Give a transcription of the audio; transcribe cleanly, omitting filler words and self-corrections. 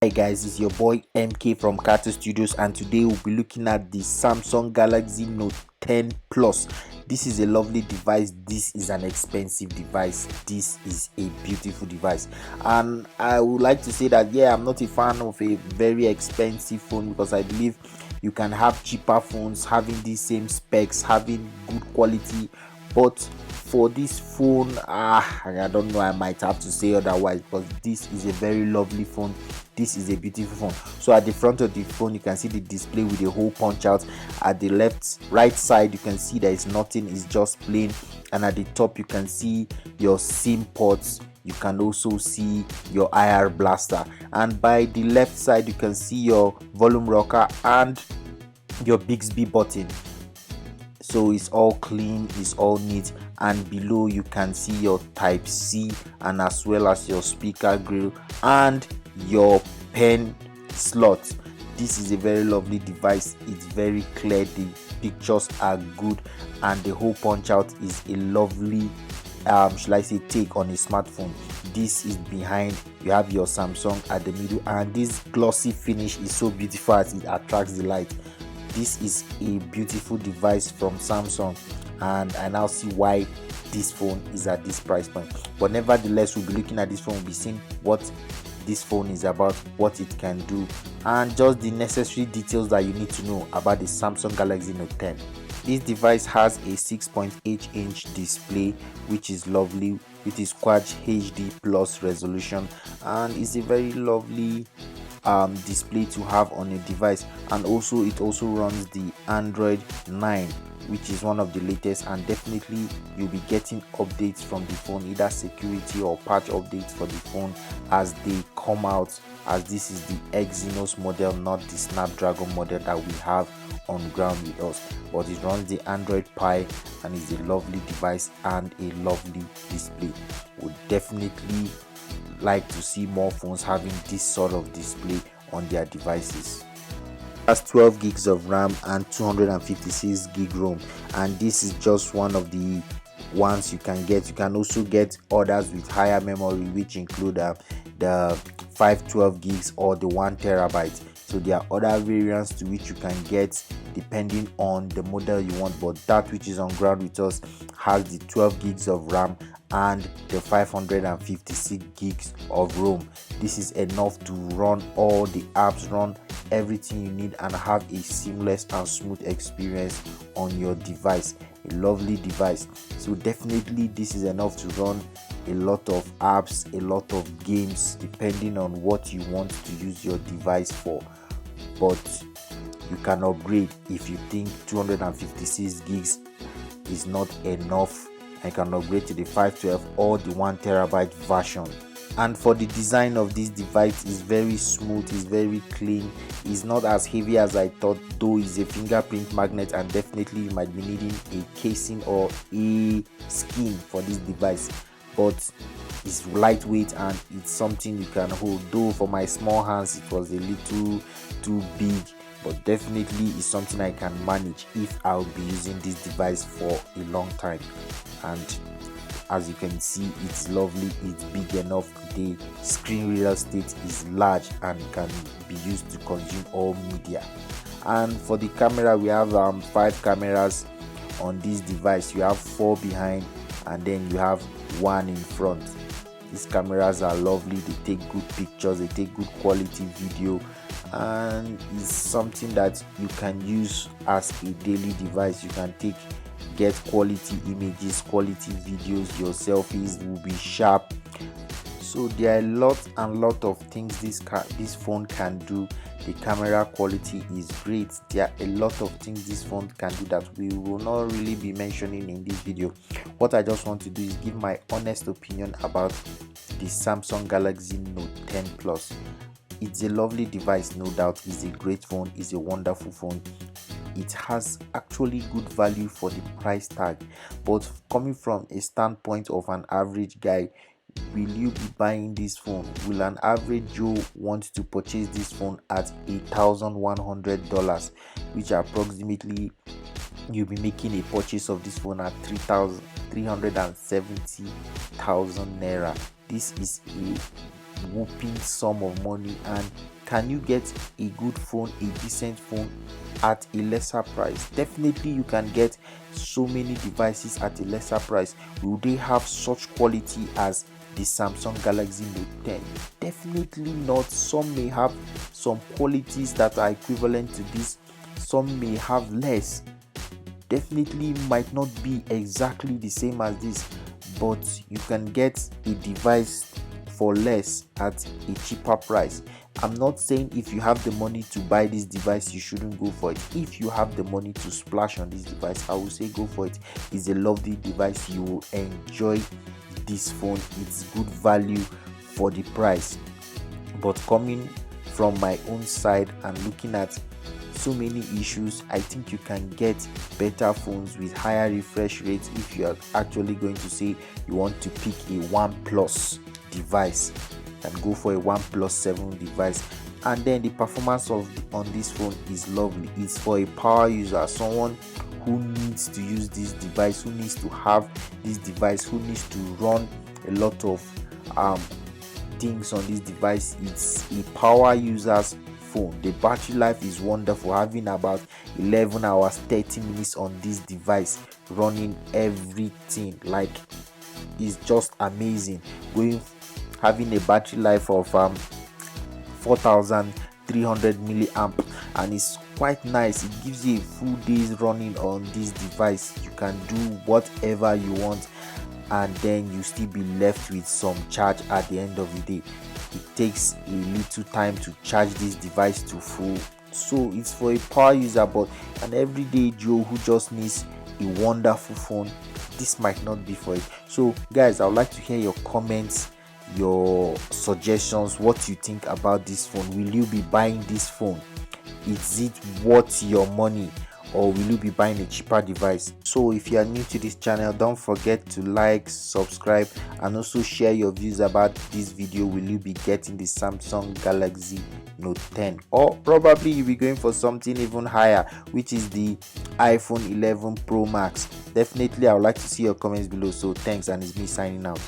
Hi guys, it's your boy MK from Katha Studios, and today we'll be looking at the Samsung Galaxy Note 10 Plus. This is a lovely device. This is an expensive device. This is a beautiful device, and I would like to say that I'm not a fan of a very expensive phone because I believe you can have cheaper phones having the same specs, having good quality, but for this phone, I don't know, I might have to say otherwise because this is a very lovely phone. This is a beautiful phone. So at the front of the phone you can see the display with a hole punch out. At the right side you can see there is nothing, it's just plain, and at the top you can see your SIM ports. You can also see your IR blaster, and by the left side you can see your volume rocker and your Bixby button. So it's all clean, it's all neat, and below you can see your type C, and as well as your speaker grill and your pen slot. This is a very lovely device. It's very clear, the pictures are good, and the hole punch out is a lovely should I say take on a smartphone. This is behind, you have your Samsung at the middle, and this glossy finish is so beautiful as it attracts the light. This is a beautiful device from Samsung, and I now see why this phone is at this price point. But nevertheless, we'll be looking at this phone, we'll be seeing what this phone is about, what it can do, and just the necessary details that you need to know about the Samsung Galaxy Note 10. This device has a 6.8-inch display, which is lovely, with its Quad HD plus resolution, and it's a very lovely display to have on a device. And also it also runs the Android 9, which is one of the latest, and definitely you'll be getting updates from the phone, either security or patch updates for the phone as they come out, as this is the Exynos model, not the Snapdragon model that we have on ground with us. But it runs the Android Pie and is a lovely device and a lovely display. Would definitely like to see more phones having this sort of display on their devices. Has 12 gigs of RAM and 256 gig ROM, and this is just one of the ones you can get. You can also get others with higher memory, which include the 512 gigs or the 1 terabyte. So there are other variants to which you can get depending on the model you want, but that which is on ground with us has the 12 gigs of RAM and the 556 gigs of ROM. This is enough to run all the apps, run everything you need, and have a seamless and smooth experience on your device. A lovely device. So definitely this is enough to run a lot of apps, a lot of games, depending on what you want to use your device for. But you can upgrade if you think 256 gigs is not enough. I can upgrade to the 512 or the 1 terabyte version. And for the design of this device, is very smooth, is very clean, is not as heavy as I thought, though is a fingerprint magnet, and definitely you might be needing a casing or a skin for this device. But it's lightweight and it's something you can hold, though for my small hands it was a little too big, but definitely is something I can manage if I'll be using this device for a long time. And as you can see, it's lovely, it's big enough, the screen real estate is large and can be used to consume all media. And for the camera, we have 5 cameras on this device. You have 4 behind and then you have 1 in front. These cameras are lovely, they take good pictures, they take good quality video, and it's something that you can use as a daily device. You can get quality images, quality videos, your selfies will be sharp. So there are lot of things this phone can do. The camera quality is great. There are a lot of things this phone can do that we will not really be mentioning in this video. What I just want to do is give my honest opinion about the Samsung Galaxy Note 10 Plus. It's a lovely device, no doubt. It's a great phone, it's a wonderful phone. It has actually good value for the price tag, but coming from a standpoint of an average guy, will you be buying this phone? Will an average Joe want to purchase this phone at $8,100, which approximately you'll be making a purchase of this phone at 370,000 naira? This is a whooping sum of money. And can you get a good phone, a decent phone at a lesser price? Definitely you can get so many devices at a lesser price. Will they have such quality as the Samsung Galaxy Note 10? Definitely not. Some may have some qualities that are equivalent to this, some may have less. Definitely might not be exactly the same as this, but you can get a device for less at a cheaper price. I'm not saying if you have the money to buy this device you shouldn't go for it. If you have the money to splash on this device, I will say go for it. It's a lovely device. You will enjoy this phone. It's good value for the price. But coming from my own side and looking at so many issues, I think you can get better phones with higher refresh rates. If you are actually going to say you want to pick a OnePlus device, and go for a OnePlus 7 device. And then the performance on this phone is lovely. It's for a power user, someone who needs to use this device, who needs to have this device, who needs to run a lot of things on this device. It's a power user's phone. The battery life is wonderful, having about 11 hours 30 minutes on this device, running everything. Like, it's just amazing. Having a battery life of 4300 milliamp, and it's quite nice. It gives you a full day's running on this device. You can do whatever you want, and then you still be left with some charge at the end of the day. It takes a little time to charge this device to full, so it's for a power user. But an everyday Joe who just needs a wonderful phone, this might not be for it. So guys, I would like to hear your comments, your suggestions, what you think about this phone. Will you be buying this phone? Is it worth your money, or will you be buying a cheaper device? So if you are new to this channel, don't forget to like, subscribe, and also share your views about this video. Will you be getting the Samsung Galaxy Note 10, or probably you'll be going for something even higher, which is the iPhone 11 Pro Max? Definitely I would like to see your comments below. So thanks, and it's me signing out.